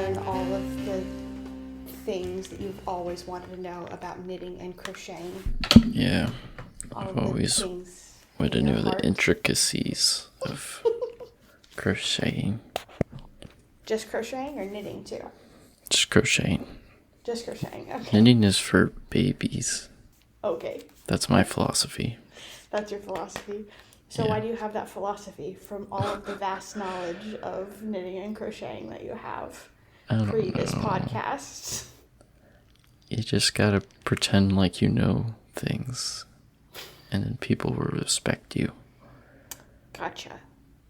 learn all of the things that you've always wanted to know about knitting and crocheting. Yeah, All I've of the always things wanted to in your know the heart. intricacies of crocheting. Just crocheting or knitting too? Just crocheting. Just crocheting, okay. Knitting is for babies. Okay, That's my philosophy. that's your philosophy. So Yeah. why do you have that philosophy from all of the vast knowledge of knitting and crocheting that you have I don't pre this know. podcast? You just gotta pretend like you know things, and then people will respect you. Gotcha.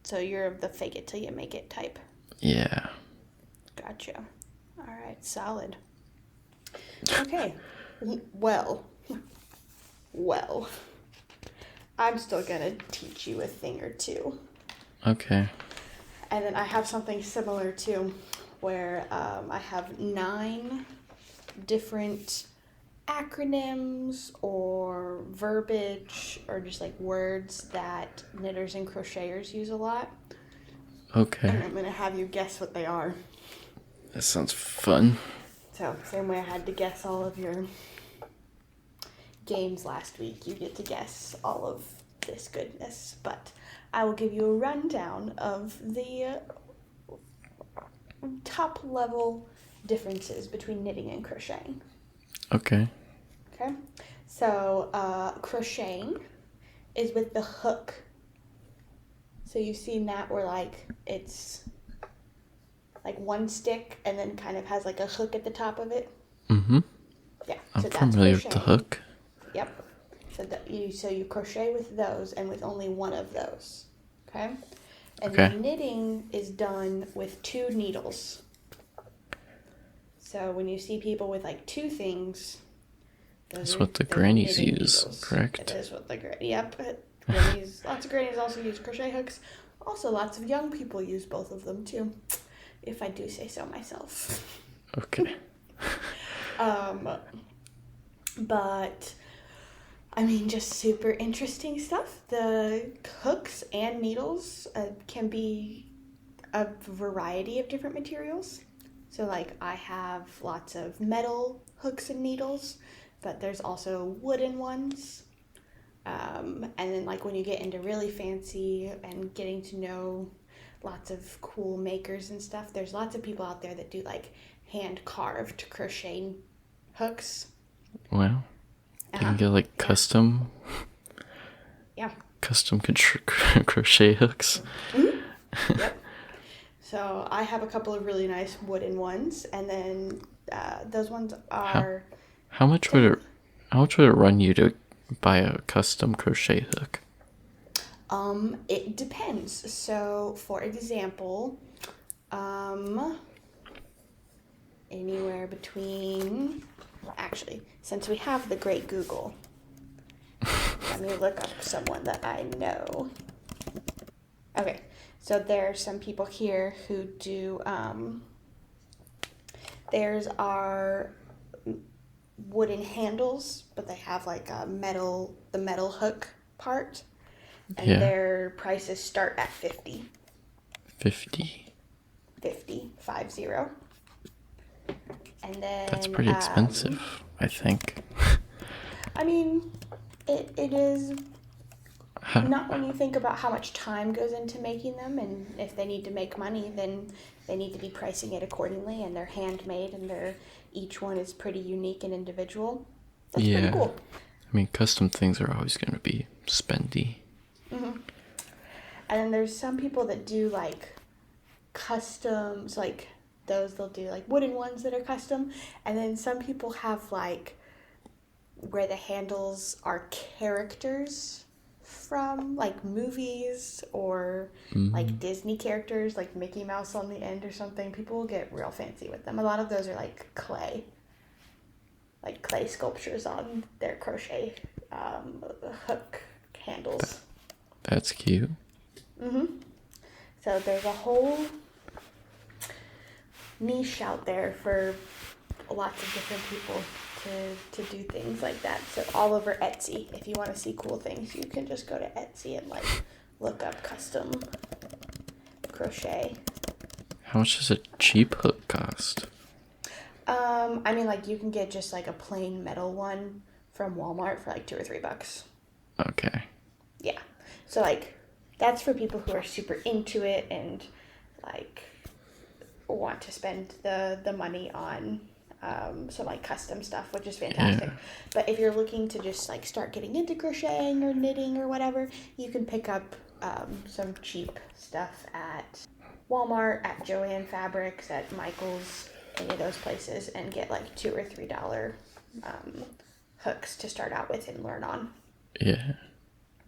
So you're the fake it till you make it type. Yeah. Gotcha. All right, solid. Okay. Well, I'm still gonna teach you a thing or two. Okay. And then I have something similar too, where I have 9 different acronyms or verbiage or just like words that knitters and crocheters use a lot. Okay. And I'm gonna have you guess what they are. That sounds fun. So, same way I had to guess all of your games last week, you get to guess all of this goodness. But I will give you a rundown of the top level differences between knitting and crocheting. Okay. Okay? So, crocheting is with the hook. So, you've seen that where, like, it's like one stick and then kind of has like a hook at the top of it. Mm-hmm. Yeah, I'm so that's familiar with crocheting. the hook. Yep. So you crochet with those and with only one of those. Okay? And Okay. then knitting is done with 2 needles. So when you see people with like 2 things, That's what the grannies knitting use, needles. correct? It is what yep. Grannies, lots of grannies also use crochet hooks. Also, lots of young people use both of them too, if I do say so myself. Okay. But I mean, just super interesting stuff. The hooks and needles can be a variety of different materials. So, like, I have lots of metal hooks and needles, but there's also wooden ones. And then, like, when you get into really fancy and getting to know lots of cool makers and stuff, there's lots of people out there that do, like, hand-carved crochet hooks. Well, you can get like custom crochet hooks. Mm-hmm. Yep. So I have a couple of really nice wooden ones, and then those ones are. How much would it run you to buy a custom crochet hook? It depends. So, for example, anywhere between. Actually, since we have the great Google, let me look up someone that I know. Okay, so there are some people here who do, theirs are wooden handles, but they have like the metal hook part, and their prices start at 50. 50. 50. And then That's pretty expensive, I think. I mean, it is not when you think about how much time goes into making them, and if they need to make money, then they need to be pricing it accordingly, and they're handmade, and each one is pretty unique and individual. That's pretty cool. I mean, custom things are always going to be spendy. Mm-hmm. And then there's some people that do like customs, like those they'll do like wooden ones that are custom, and then some people have like where the handles are characters from like movies or like Disney characters, like Mickey Mouse on the end or something. People will get real fancy with them. A lot of those are like clay sculptures on their crochet hook handles. That's cute. So there's a whole niche out there for lots of different people to do things like that. So all over Etsy, if you want to see cool things, you can just go to Etsy and like look up custom crochet. How much does a cheap hook cost? I mean, like, you can get just like a plain metal one from Walmart for like $2 or $3. Okay. Yeah. So like, that's for people who are super into it and like want to spend the money on some like custom stuff, which is fantastic. Yeah. But if you're looking to just like start getting into crocheting or knitting or whatever, you can pick up some cheap stuff at Walmart, at Joann Fabrics, at Michael's, any of those places, and get like $2 or $3 hooks to start out with and learn on. Yeah.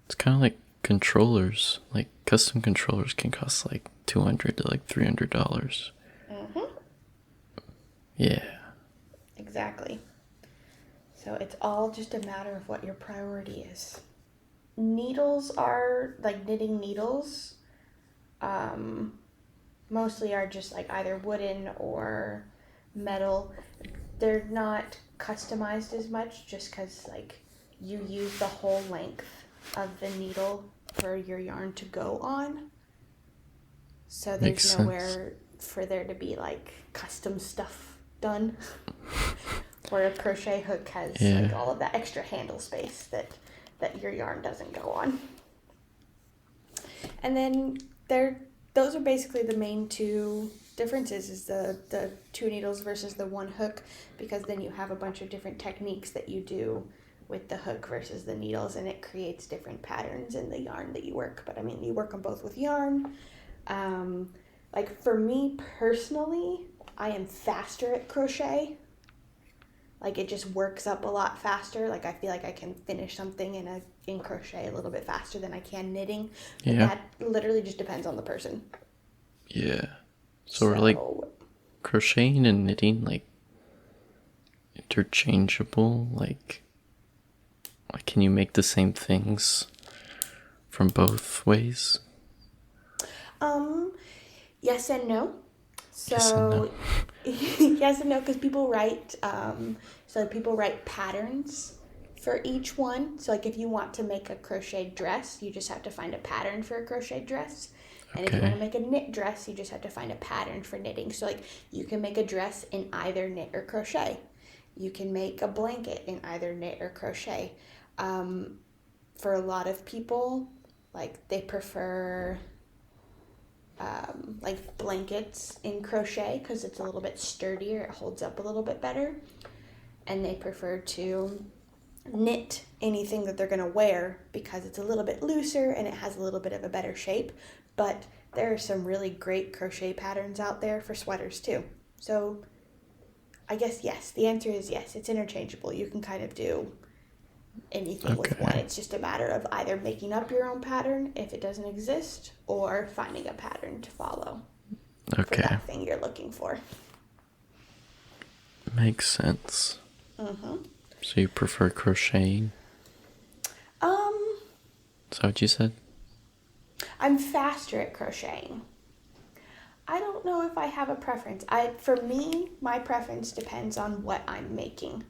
It's kind of like controllers. Like custom controllers can cost like $200 to like $300. Mm-hmm. Yeah. Exactly. So it's all just a matter of what your priority is. Needles are like knitting needles. Mostly are just like either wooden or metal. They're not customized as much just because like you use the whole length of the needle for your yarn to go on. So there's nowhere for there to be like custom stuff done. Where a crochet hook has like all of that extra handle space that your yarn doesn't go on. And then those are basically the main two differences, is the two needles versus the one hook, because then you have a bunch of different techniques that you do with the hook versus the needles, and it creates different patterns in the yarn that you work. But I mean, you work them both with yarn. Like for me personally, I am faster at crochet. Like it just works up a lot faster. Like I feel like I can finish something in crochet a little bit faster than I can knitting. But that literally just depends on the person. Yeah. So are like crocheting and knitting like interchangeable? Like can you make the same things from both ways? Yes and no. So yes and no. yes and no, because people write people write patterns for each one. So like if you want to make a crochet dress, you just have to find a pattern for a crochet dress. And if you want to make a knit dress, you just have to find a pattern for knitting. So like you can make a dress in either knit or crochet. You can make a blanket in either knit or crochet. For a lot of people, like they prefer like blankets in crochet because it's a little bit sturdier, it holds up a little bit better, and they prefer to knit anything that they're going to wear because it's a little bit looser and it has a little bit of a better shape. But there are some really great crochet patterns out there for sweaters too. So I guess yes, the answer is yes, it's interchangeable. You can kind of do anything with one. It's just a matter of either making up your own pattern if it doesn't exist, or finding a pattern to follow for that thing you're looking for. Makes sense. Mm-hmm. So you prefer crocheting? Is that what you said? I'm faster at crocheting. I don't know if I have a preference. For me, my preference depends on what I'm making.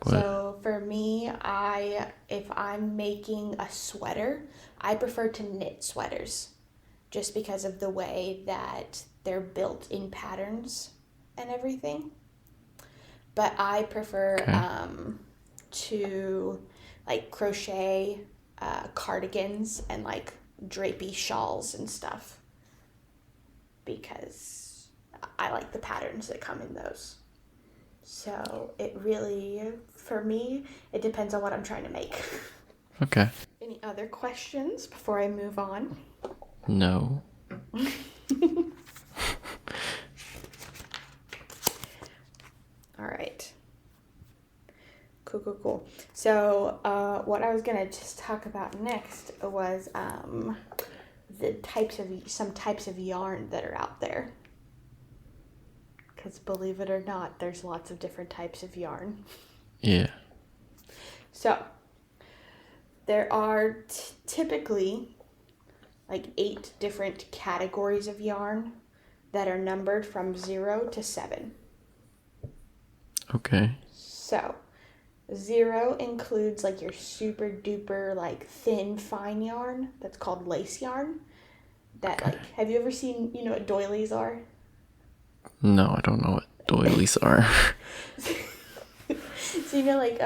So for me, if I'm making a sweater, I prefer to knit sweaters just because of the way that they're built in patterns and everything. But I prefer to like crochet cardigans and like drapey shawls and stuff because I like the patterns that come in those. So it really, for me, it depends on what I'm trying to make. Okay. Any other questions before I move on? No. All right. Cool. So what I was going to just talk about next was some types of yarn that are out there. Because believe it or not, there's lots of different types of yarn. Yeah. So there are typically like 8 different categories of yarn that are numbered from 0 to 7. Okay. So 0 includes like your super duper like thin fine yarn that's called lace yarn. that Okay. like, have you ever seen, you know what doilies are? No, I don't know what doilies are. So you know, like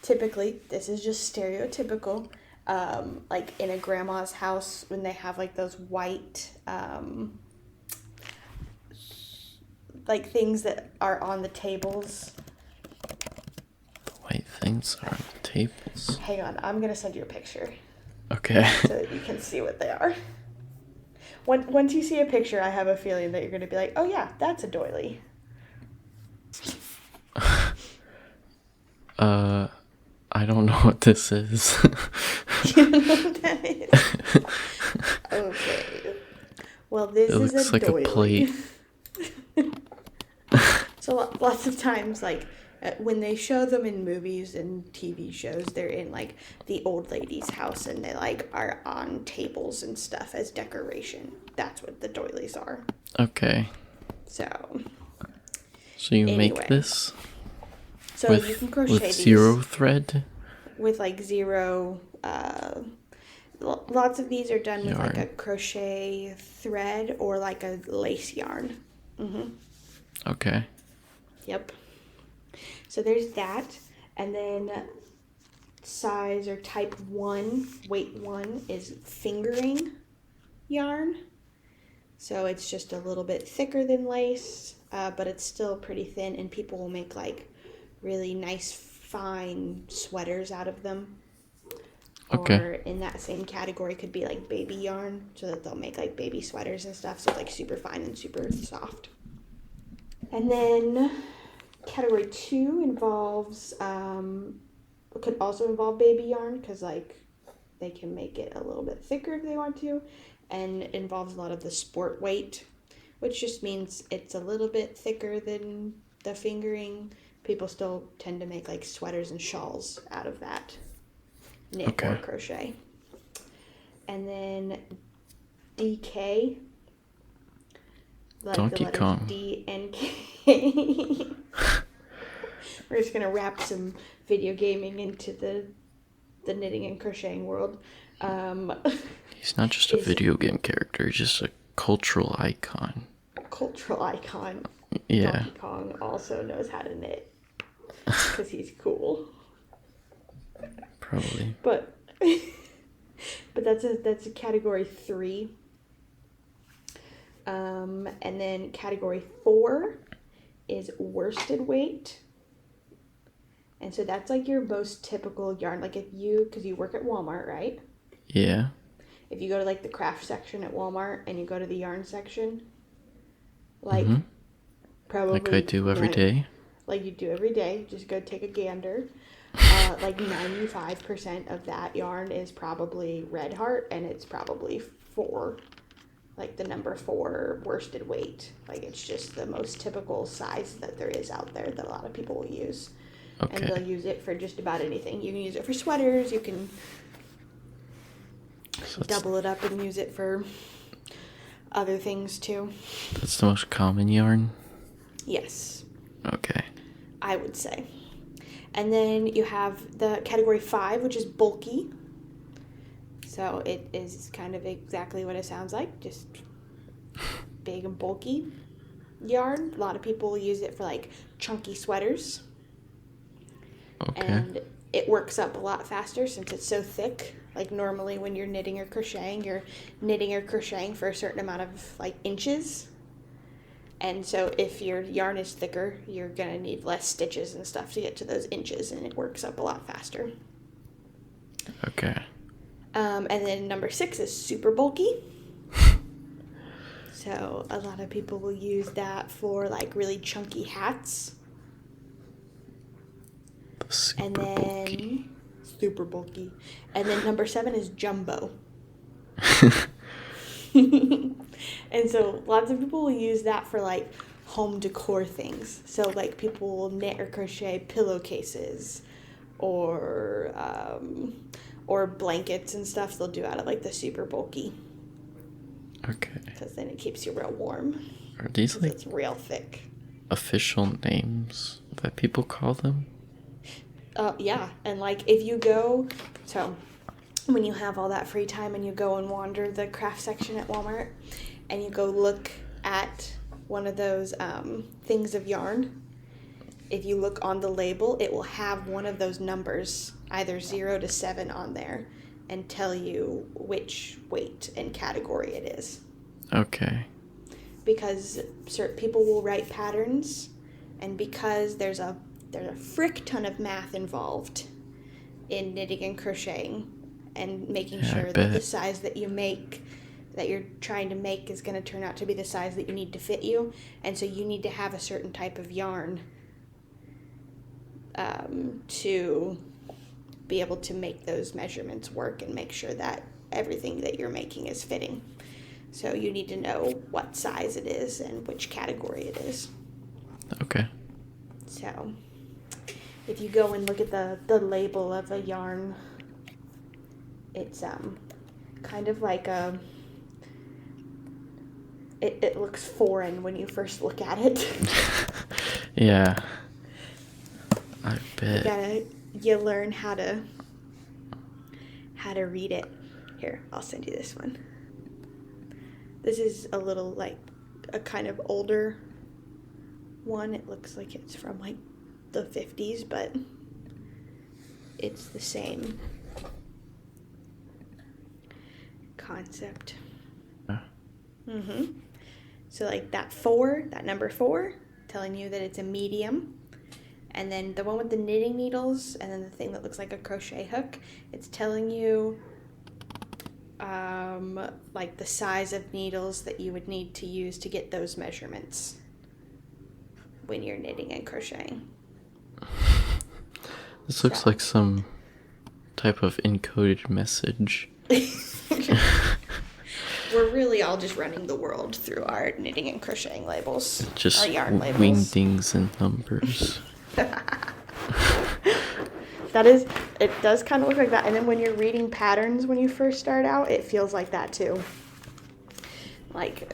typically, this is just stereotypical. Like in a grandma's house when they have like those white like things that are on the tables. White things are on the tables. Hang on, I'm gonna send you a picture Okay. so that you can see what they are. Once you see a picture, I have a feeling that you're gonna be like, oh yeah, that's a doily. I don't know what this is. You don't know what that is? Okay. Well, this It is looks a like a doily. plate. So lots of times, like when they show them in movies and TV shows, they're in like the old lady's house and they like are on tables and stuff as decoration. That's what the doilies are. Okay. So you anyway. make this So you can crochet with these zero thread? with like zero. Lots of these are done with like a Yarn. crochet thread or like a lace yarn. Okay. Yep. So there's that. And then size or type 1, weight 1 is fingering yarn. So it's just a little bit thicker than lace, but it's still pretty thin, and people will make like really nice fine sweaters out of them. Okay. Or in that same category could be like baby yarn, so that they'll make like baby sweaters and stuff, so it's like super fine and super soft. And then category 2 involves, could also involve baby yarn, because like they can make it a little bit thicker if they want to, and it involves a lot of the sport weight, which just means it's a little bit thicker than the fingering. People still tend to make like sweaters and shawls out of that knit or crochet. And then DK, like Donkey the letters Kong. D and K. We're just gonna wrap some video gaming into the knitting and crocheting world. He's not just a video game character, he's just a cultural icon. Cultural icon. Yeah. Donkey Kong also knows how to knit because he's cool. Probably. But that's a category 3. And then category 4 is worsted weight. And so that's like your most typical yarn. Like because you work at Walmart, right? Yeah. If you go to like the craft section at Walmart and you go to the yarn section, like probably like I do every day. Like you do every day, just go take a gander. Like 95% of that yarn is probably red heart, and it's probably 4, like the number 4 worsted weight. Like it's just the most typical size that there is out there that a lot of people will use. Okay. And they'll use it for just about anything. You can use it for sweaters, you can double it up and use it for other things too. That's the most common yarn? Yes. Okay. I would say. And then you have the category 5, which is bulky. So it is kind of exactly what it sounds like, just big and bulky yarn. A lot of people use it for like chunky sweaters. Okay. And it works up a lot faster since it's so thick. Like normally when you're knitting or crocheting for a certain amount of like inches. And so if your yarn is thicker, you're going to need less stitches and stuff to get to those inches, and it works up a lot faster. Okay. And then number 6 is super bulky. So a lot of people will use that for like really chunky hats. Bulky. Super bulky. And then number 7 is jumbo. And so lots of people will use that for like home decor things. So like people will knit or crochet pillowcases or blankets and stuff they'll do out of like the super bulky. Okay. Because then it keeps you real warm. Are these like it's real thick? Official names that people call them? Yeah, and like if you go, so when you have all that free time and you go and wander the craft section at Walmart and you go look at one of those things of yarn, if you look on the label, it will have one of those numbers, either 0 to 7 on there, and tell you which weight and category it is. Okay. Because certain people will write patterns, and because there's a frick ton of math involved in knitting and crocheting, and making sure that the size that you make, that you're trying to make, is going to turn out to be the size that you need to fit you, and so you need to have a certain type of yarn to be able to make those measurements work and make sure that everything that you're making is fitting. So you need to know what size it is and which category it is. Okay. So if you go and look at the label of a yarn, it's kind of like it looks foreign when you first look at it. Yeah. I bet. You learn how to read it. Here, I'll send you this one. This is a little, like, a kind of older one. It looks like it's from, like, the 50s, but it's the same concept. So, like, that number 4, telling you that it's a medium. And then the one with the knitting needles, and then the thing that looks like a crochet hook, it's telling you like the size of needles that you would need to use to get those measurements when you're knitting and crocheting. This looks like some type of encoded message. We're really all just running the world through our knitting and crocheting labels. Just our yarn labels. wingdings and numbers. It does kind of look like that. And then when you're reading patterns when you first start out, it feels like that too. Like,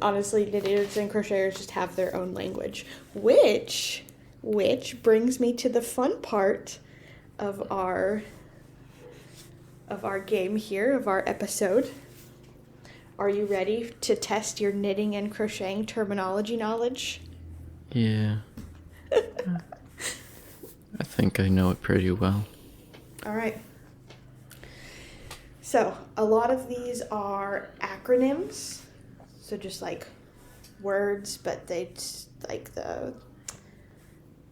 honestly, knitters and crocheters just have their own language, which brings me to the fun part of our game here, of our episode. Are you ready to test your knitting and crocheting terminology knowledge? Yeah. I think I know it pretty well. All right. So, a lot of these are acronyms. So just like words, but they like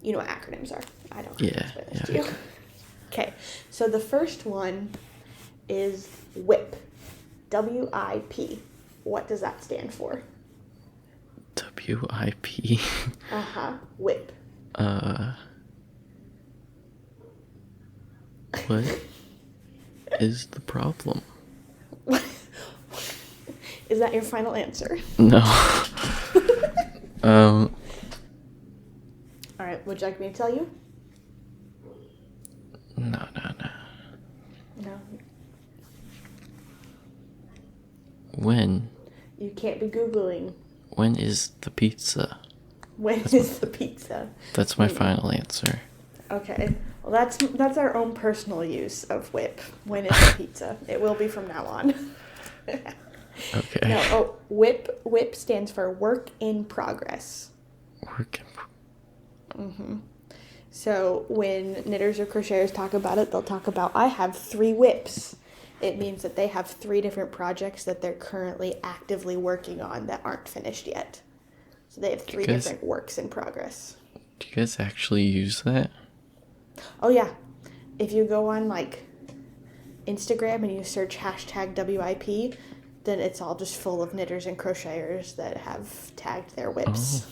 you know what acronyms are. I don't know. Yeah. To you. Okay. So the first one is WIP. WIP. What does that stand for? WIP. WIP. What is the problem? Is that your final answer? No. All right. Would you like me to tell you? No. No. When? You can't be Googling. When is the pizza? When is the pizza? That's my final answer. Okay. Well, that's our own personal use of WIP. When is the pizza? It will be from now on. Okay. No. WIP. WIP stands for work in progress. So when knitters or crocheters talk about it, they'll talk about, I have 3 WIPs. It means that they have 3 different projects that they're currently actively working on that aren't finished yet. So they have 3 different works in progress. Do you guys actually use that? Oh yeah. If you go on like Instagram and you search #WIP, then it's all just full of knitters and crocheters that have tagged their WIPs.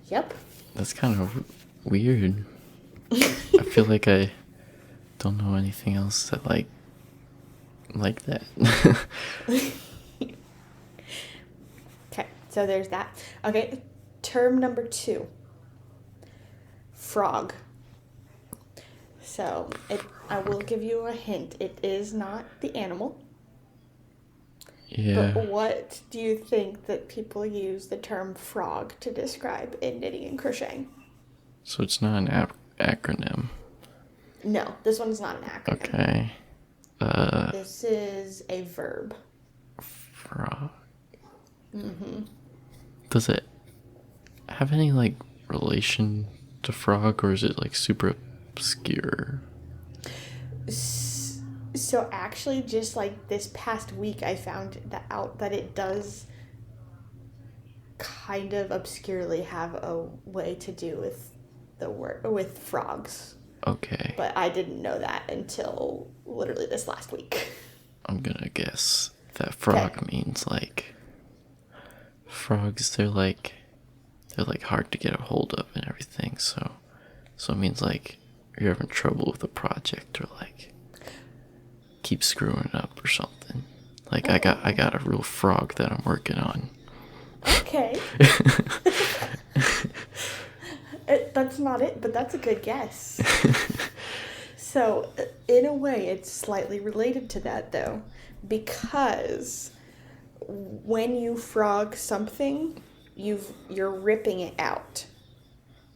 Yep. That's kind of weird. I feel like I don't know anything else that like that. Okay, so there's that. Okay, term number 2. Frog. So I will give you a hint. It is not the animal. Yeah. But what do you think that people use the term frog to describe in knitting and crocheting? So it's not an acronym. No, this one's not an acronym. Okay. This is a verb. Frog. Does it have any like relation to frog, or is it like super obscure? So actually, just like this past week, I found that it does kind of obscurely have a way to do with the word with frogs. Okay. But I didn't know that until literally this last week. I'm gonna guess that frog means like frogs. They're like hard to get a hold of and everything. So it means like you're having trouble with a project, or like keep screwing it up or something. Like I got a real frog that I'm working on. Okay. That's not it, but that's a good guess. So, in a way, it's slightly related to that, though, because when you frog something, you're ripping it out.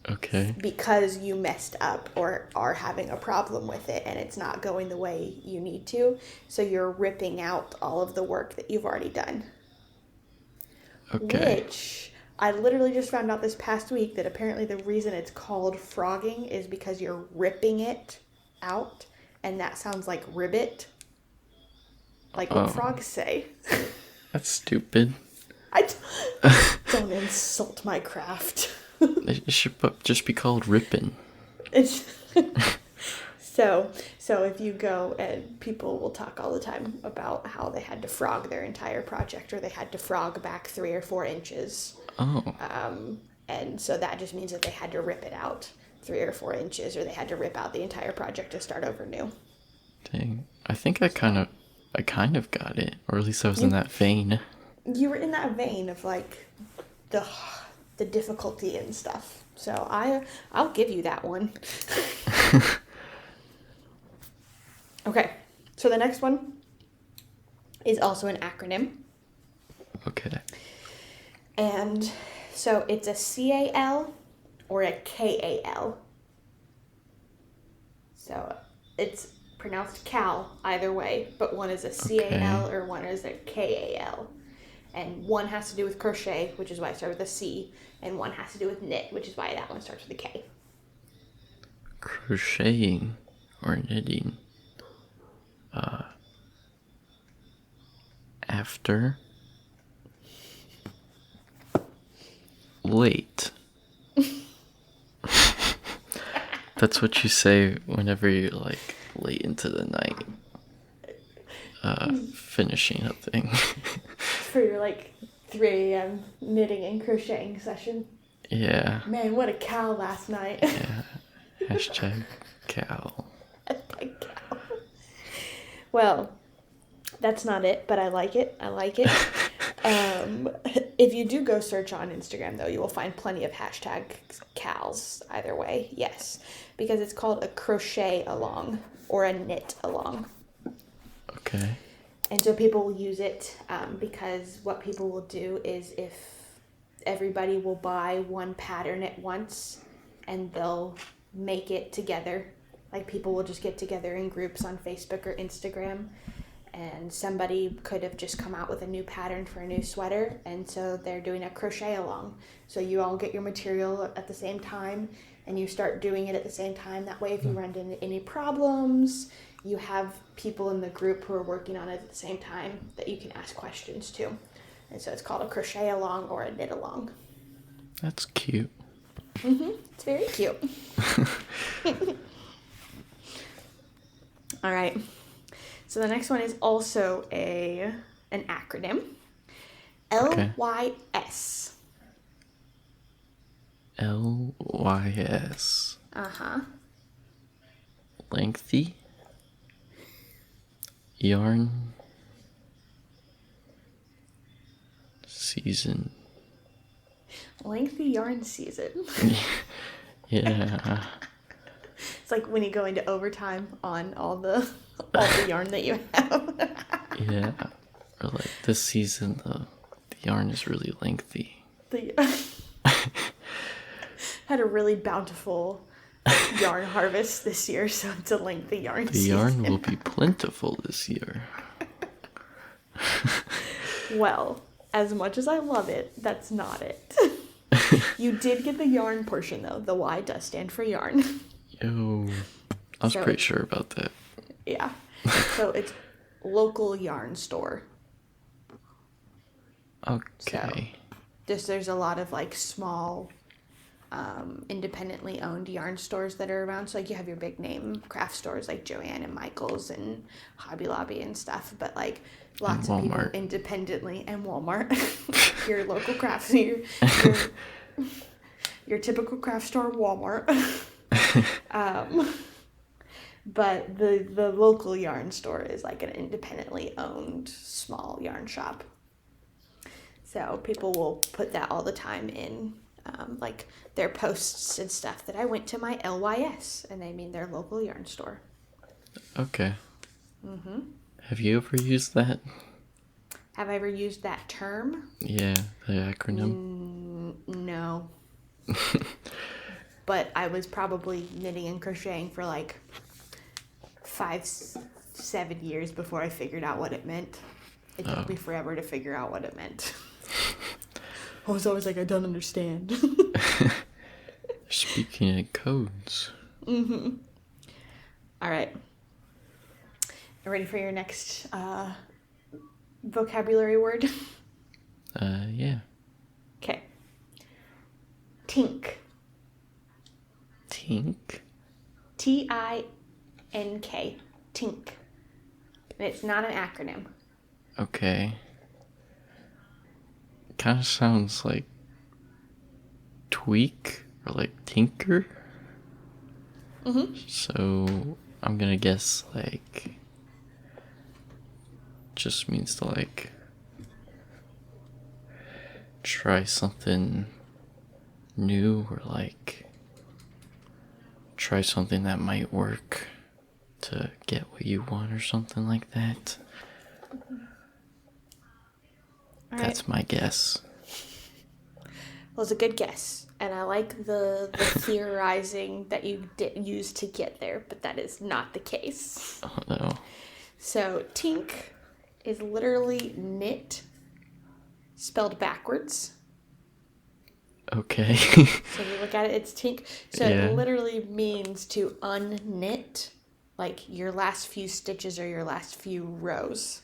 Okay. Because you messed up or are having a problem with it and it's not going the way you need to. So you're ripping out all of the work that you've already done. Okay. Which I literally just found out this past week that apparently the reason it's called frogging is because you're ripping it out, and that sounds like ribbit. Like what frogs say. That's stupid. Don't insult my craft. It should just be called ripping. It's so if you go, and people will talk all the time about how they had to frog their entire project, or they had to frog back 3 or 4 inches. Oh. And so that just means that they had to rip it out 3 or 4 inches, or they had to rip out the entire project to start over new. Dang. I think I kind of got it, or at least I was in that vein. You were in that vein of like the difficulty and stuff. So I'll give you that one. Okay. So the next one is also an acronym. Okay. And so it's a CAL or a KAL. So it's pronounced Cal either way, but one is a CAL or one is a KAL. And one has to do with crochet, which is why it starts with a C, and one has to do with knit, which is why that one starts with a K. Crocheting or knitting. After late. That's what you say whenever you're like late into the night finishing a thing. For your like 3 a.m. knitting and crocheting session. Yeah. Man, what a cow last night. Yeah. Hashtag cow. Well, that's not it, but I like it. If you do go search on Instagram, though, you will find plenty of hashtag cows either way. Yes, because it's called a crochet along or a knit along. Okay. And so people will use it because what people will do is if everybody will buy one pattern at once and they'll make it together. Like people will just get together in groups on Facebook or Instagram, and somebody could have just come out with a new pattern for a new sweater, and so they're doing a crochet along. So you all get your material at the same time and you start doing it at the same time. That way if you run into any problems, you have people in the group who are working on it at the same time that you can ask questions to. And so it's called a crochet along or a knit along. That's cute. It's very cute. All right. So the next one is also an acronym. LYS. LYS. Uh-huh. Lengthy. Yarn. Season. Lengthy yarn season. Yeah. It's like when you go into overtime on all the yarn that you have. Yeah. Or like this season, the yarn is really lengthy. Had a really bountiful yarn harvest this year, so it's a lengthy yarn The season. yarn will be plentiful this year. Well, as much as I love it, that's not it. You did get the yarn portion, though. The Y does stand for yarn. Yo, I was So pretty sure about that. Yeah. So it's local yarn store. Okay. There's a lot of like small, independently owned yarn stores that are around. So like you have your big name craft stores like Joann and Michaels and Hobby Lobby and stuff, but like lots of people independently, and Walmart, your local craft, your typical craft store, Walmart. But the local yarn store is like an independently owned small yarn shop. So people will put that all the time in like their posts and stuff that I went to my LYS, and they mean their local yarn store. Okay. Have you ever used that? Have I ever used that term? Yeah, the acronym. No. But I was probably knitting and crocheting for like 5-7 years before I figured out what it meant. It took me forever to figure out what it meant. I was always like, I don't understand. Speaking in codes. All right. You ready for your next vocabulary word? Yeah. Okay. Tink. Tink? T-I-N-K. Tink. And it's not an acronym. Okay. Kind of sounds like tweak or like tinker. So I'm gonna guess like just means to like try something new, or like try something that might work to get what you want or something like that. That's my guess. Well, it's a good guess. And I like the theorizing that you use to get there, but that is not the case. Oh no. So, tink is literally knit, spelled backwards. Okay. So if you look at it, it's tink. So Yeah. It literally means to unknit, like your last few stitches or your last few rows,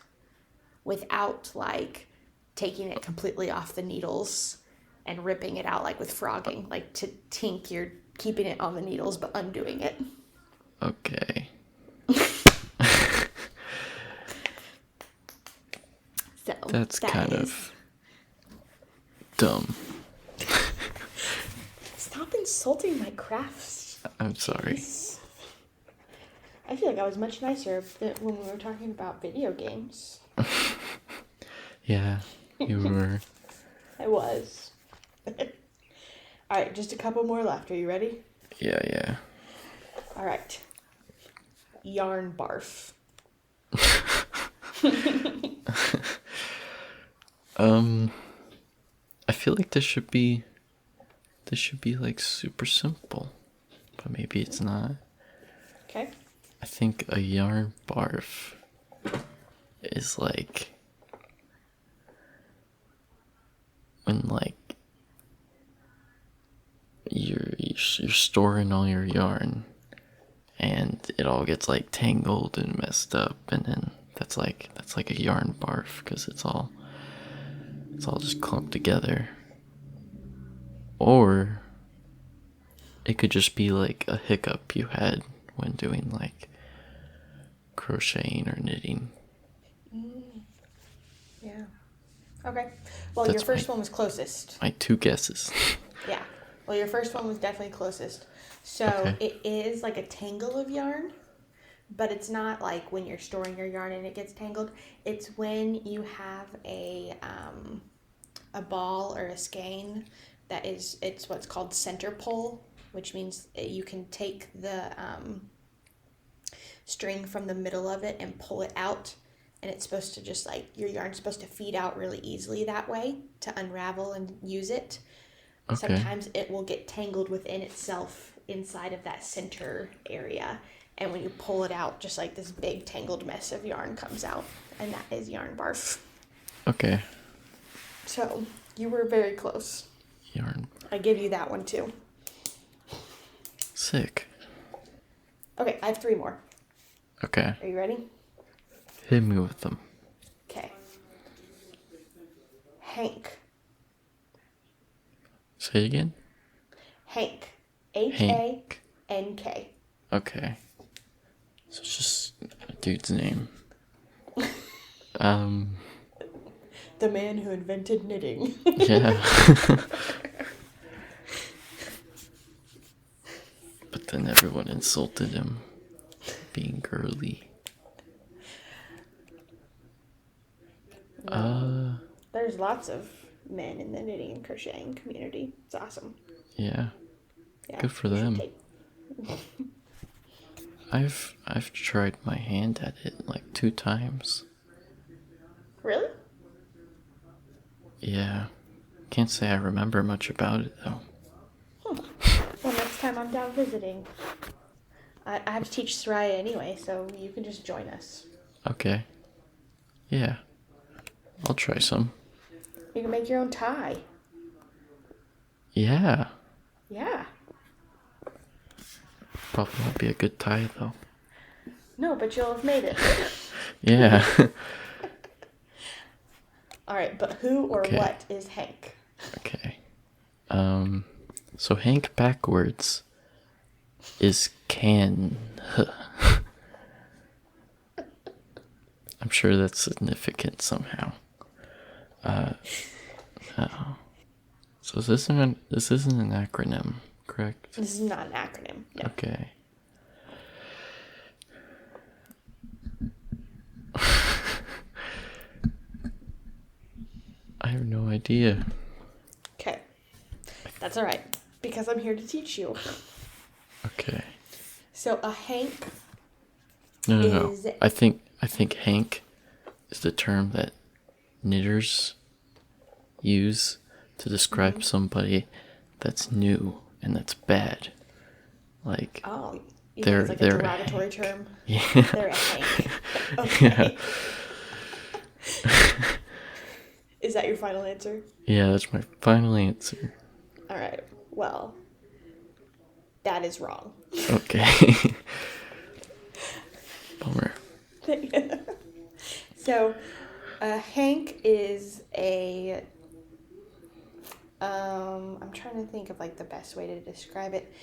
without like taking it completely off the needles and ripping it out like with frogging. Like to tink, you're keeping it on the needles but undoing it. Okay. So That's kind of dumb. Stop insulting my crafts. I'm sorry. I feel like I was much nicer when we were talking about video games. Yeah, you were. I was. All right, just a couple more left. Are you ready? Yeah. All right. Yarn barf. I feel like this should be like super simple, but maybe it's not. Okay. I think a yarn barf is like when like you're storing all your yarn and it all gets like tangled and messed up, and then that's like a yarn barf because it's all just clumped together. Or it could just be like a hiccup you had when doing like crocheting or knitting. Yeah. Okay. Well, That's your first one was closest. My two guesses. Yeah. Well, your first one was definitely closest. So Okay. It is like a tangle of yarn, but it's not like when you're storing your yarn and it gets tangled. It's when you have a ball or a skein it's what's called center pull, which means you can take the string from the middle of it and pull it out, and it's supposed to just like your yarn's supposed to feed out really easily that way to unravel and use it. Okay. Sometimes it will get tangled within itself inside of that center area. And when you pull it out, just like this big tangled mess of yarn comes out. And that is yarn barf. Okay. So you were very close. Yarn. I give you that one too. Sick. Okay, I have 3 more. Okay. Are you ready? Hit me with them. Okay. Hank. Say it again? Hank. Hank. Hank. Okay. So it's just a dude's name. The man who invented knitting. Yeah. But then everyone insulted him being girly. There's lots of men in the knitting and crocheting community. It's awesome. Yeah. Yeah, Good for you should them. take- I've tried my hand at it like 2 times. Really? Yeah. Can't say I remember much about it though. Well, next time I'm down visiting, I have to teach Soraya anyway, so you can just join us. Okay. Yeah. I'll try some. You can make your own tie. Yeah. Yeah. Probably won't be a good tie though. No, but you'll have made it. Yeah. All right, but who or Okay. what is Hank? Okay. So Hank backwards is can. I'm sure that's significant somehow. So this isn't an acronym, correct? This is not an acronym. No. Okay. I have no idea. Okay. That's all right, because I'm here to teach you. Okay. So a Hank No. is... I think Hank is the term that knitters use to describe somebody that's new and that's bad. Like Oh, you think it's like a they're a derogatory Hank. term? Yeah. They're a Hank. Okay. Is that your final answer? Yeah, that's my final answer. All right. Well, that is wrong. Okay. Bummer. So, Hank is a. I'm trying to think of like the best way to describe it.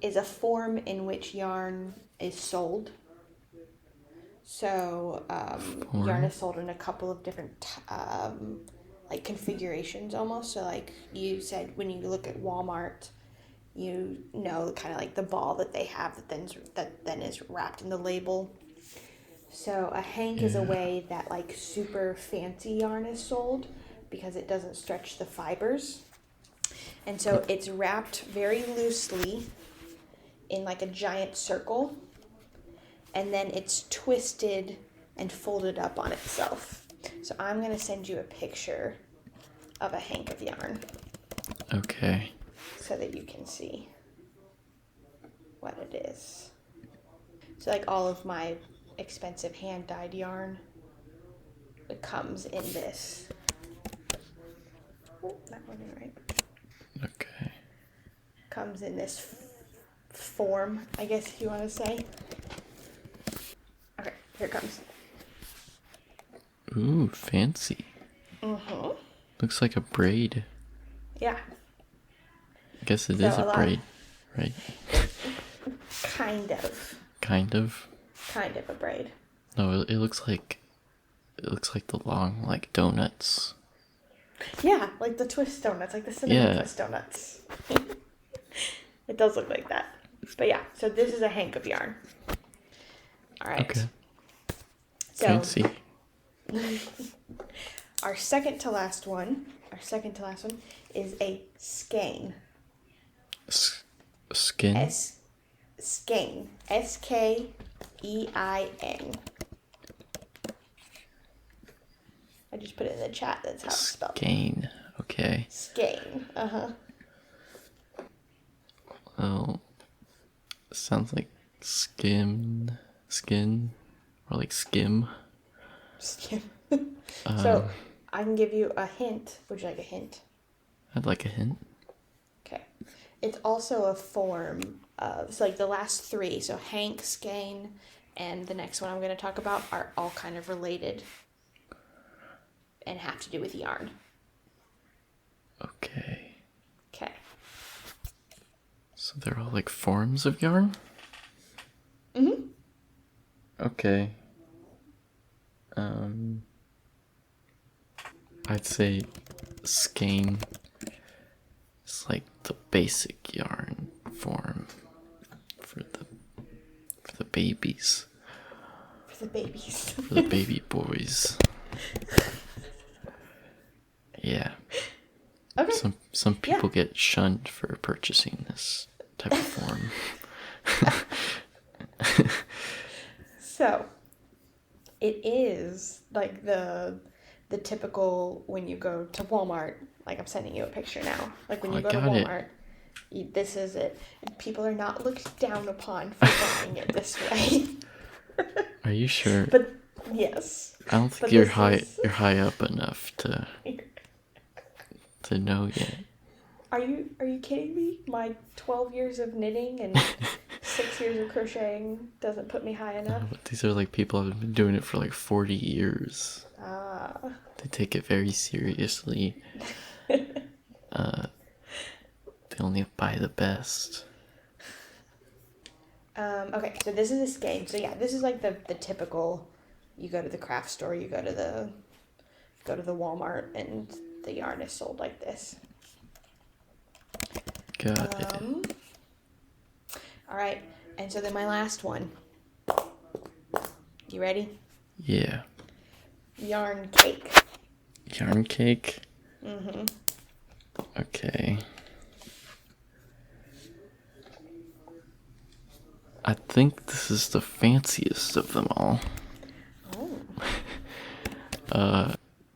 Is a form in which yarn is sold. So, yarn is sold in a couple of different like configurations almost. So, like you said, when you look at Walmart, you know kind of like the ball that they have that then is wrapped in the label. So a hank is a way that like super fancy yarn is sold because it doesn't stretch the fibers. And so it's wrapped very loosely in like a giant circle, and then it's twisted and folded up on itself. So I'm going to send you a picture of a hank of yarn Okay. so that you can see what it is. So like all of my expensive hand dyed yarn, it comes in this. Oh, that wasn't right. Okay. Comes in this form, I guess if you want to say. Okay, here it comes. Ooh, fancy. Mm-hmm. Looks like a braid. Yeah, I guess it So is a a lot- braid, right? kind of Kind of. a braid. No, it looks like the long like donuts. Yeah, like the twist donuts, like the cinnamon Yeah. twist donuts. It does look like that. But yeah, so this is a hank of yarn. All right. Okay. So Fancy. our second to last one is a skein. Skin. Skein. Skein. I just put it in the chat. That's how it's spelled. Skein. Okay. Skein. Uh-huh. Well, Sounds like skin, or like skim. Skim. Um, So I can give you a hint. Would you like a hint? I'd like a hint. Okay. It's also a form of, so like the last three, so hank, skein, and the next one I'm going to talk about are all kind of related and have to do with yarn. Okay. Okay. So they're all like forms of yarn? Mm-hmm. Okay. I'd say skein is like the basic yarn form for the babies. For the babies. For the baby boys. Yeah. Okay. Some people get shunned for purchasing this type of form. So it is like the typical when you go to Walmart. Like I'm sending you a picture now. Like when Oh, you I go to got it. Walmart, this is it. People are not looked down upon for buying it this way. Are you sure? But yes. I don't think But you're this high is- you're high up enough to know yet. Are you kidding me? My 12 years of knitting and 6 years of crocheting doesn't put me high enough. But these are like people who have been doing it for like 40 years. Ah. They take it very seriously. They only buy the best. Okay, so this is a skein. So yeah, this is like the typical. You go to the craft store, you go to the Walmart, and the yarn is sold like this. Got it. All right, and so then my last one. You ready? Yeah. Yarn cake. Yarn cake? Mm-hmm. Okay. I think this is the fanciest of them all. Oh.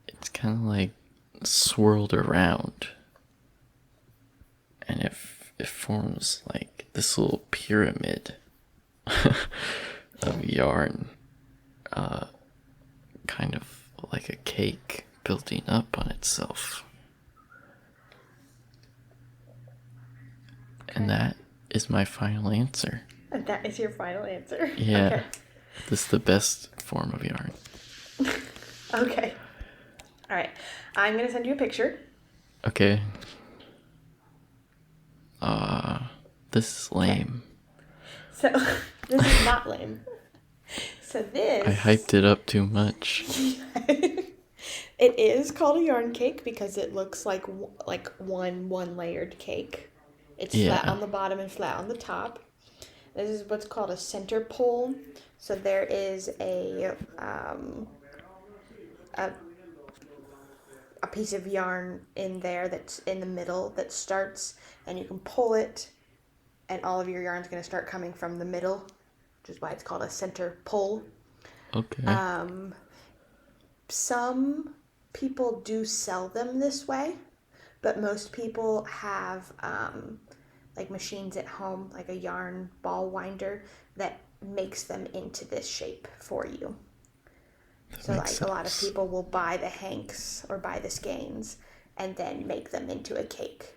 It's kind of like swirled around. And it forms like this little pyramid of yarn. Kind of like a cake building up on itself. And that is my final answer. And that is your final answer. Yeah. Okay. This is the best form of yarn. Okay. All right. I'm gonna send you a picture. Okay. This is lame. So this is not lame. So this. I hyped it up too much. It is called a yarn cake because it looks like one layered cake. It's flat Yeah. on the bottom and flat on the top. This is what's called a center pole. So there is a piece of yarn in there that's in the middle that starts, and you can pull it, and all of your yarn's going to start coming from the middle, which is why it's called a center pole. Okay. Some people do sell them this way, but most people have like machines at home, like a yarn ball winder that makes them into this shape for you. So like makes a lot of sense. people will buy the hanks or buy the skeins and then make them into a cake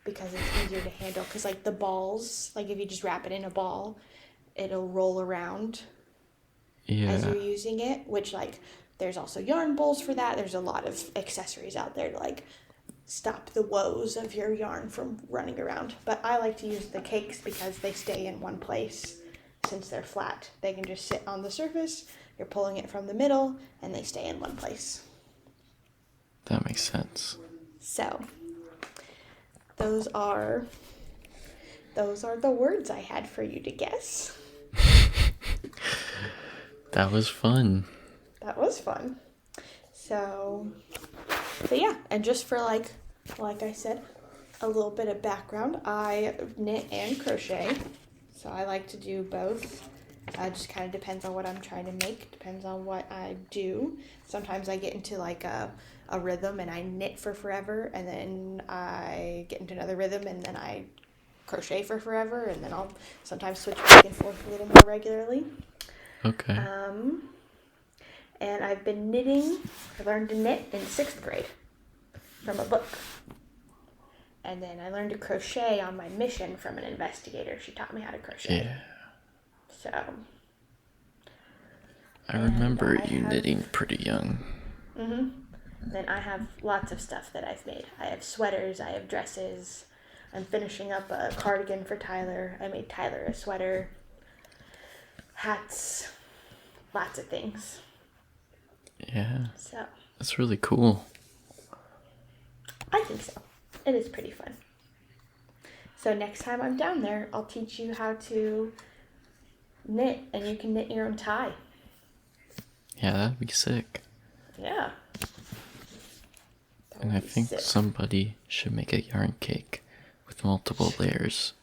because it's easier to handle. Because like the balls, like if you just wrap it in a ball, it'll roll around as Yeah. you're using it, which like there's also yarn bowls for that. There's a lot of accessories out there to like stop the woes of your yarn from running around. But I like to use the cakes because they stay in one place. Since they're flat, they can just sit on the surface. You're pulling it from the middle and they stay in one place. That makes sense. So those are the words I had for you to guess. That was fun. That was fun. So yeah, and just for like I said, a little bit of background, I knit and crochet. So I like to do both. Just kind of depends on what I'm trying to make, depends on what I do. Sometimes I get into like a rhythm and I knit for forever, and then I get into another rhythm and then I crochet for forever, and then I'll sometimes switch back and forth a little more regularly. Okay. And I've been knitting. I learned to knit in 6th grade from a book. And then I learned to crochet on my mission from an investigator. She taught me how to crochet. Yeah. So. I remember you knitting pretty young. Mm-hmm. Then I have lots of stuff that I've made. I have sweaters, I have dresses. I'm finishing up a cardigan for Tyler. I made Tyler a sweater. Hats. Lots of things. Yeah. So. That's really cool. I think so. It is pretty fun. So next time I'm down there, I'll teach you how to knit, and you can knit your own tie. Yeah, that'd be sick. Yeah. And I think somebody should make a yarn cake with multiple layers.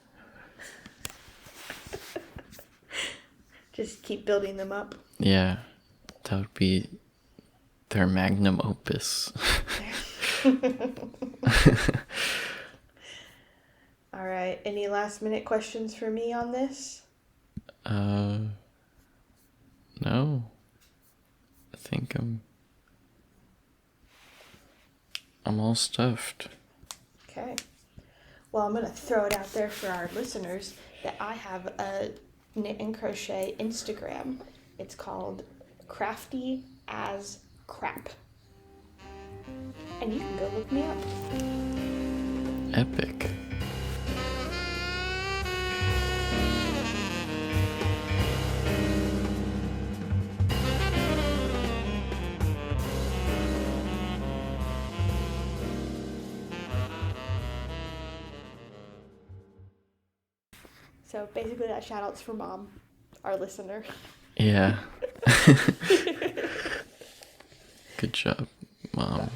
Just keep building them up. Yeah, that would be their magnum opus. All right. Any last minute questions for me on this? No. I think I'm all stuffed. Okay. Well, I'm going to throw it out there for our listeners that I have a Knit and Crochet Instagram. It's called Crafty as Crap. And you can go look me up. Epic. So basically that shout out's for Mom, our listener. Yeah. Good job, Mom.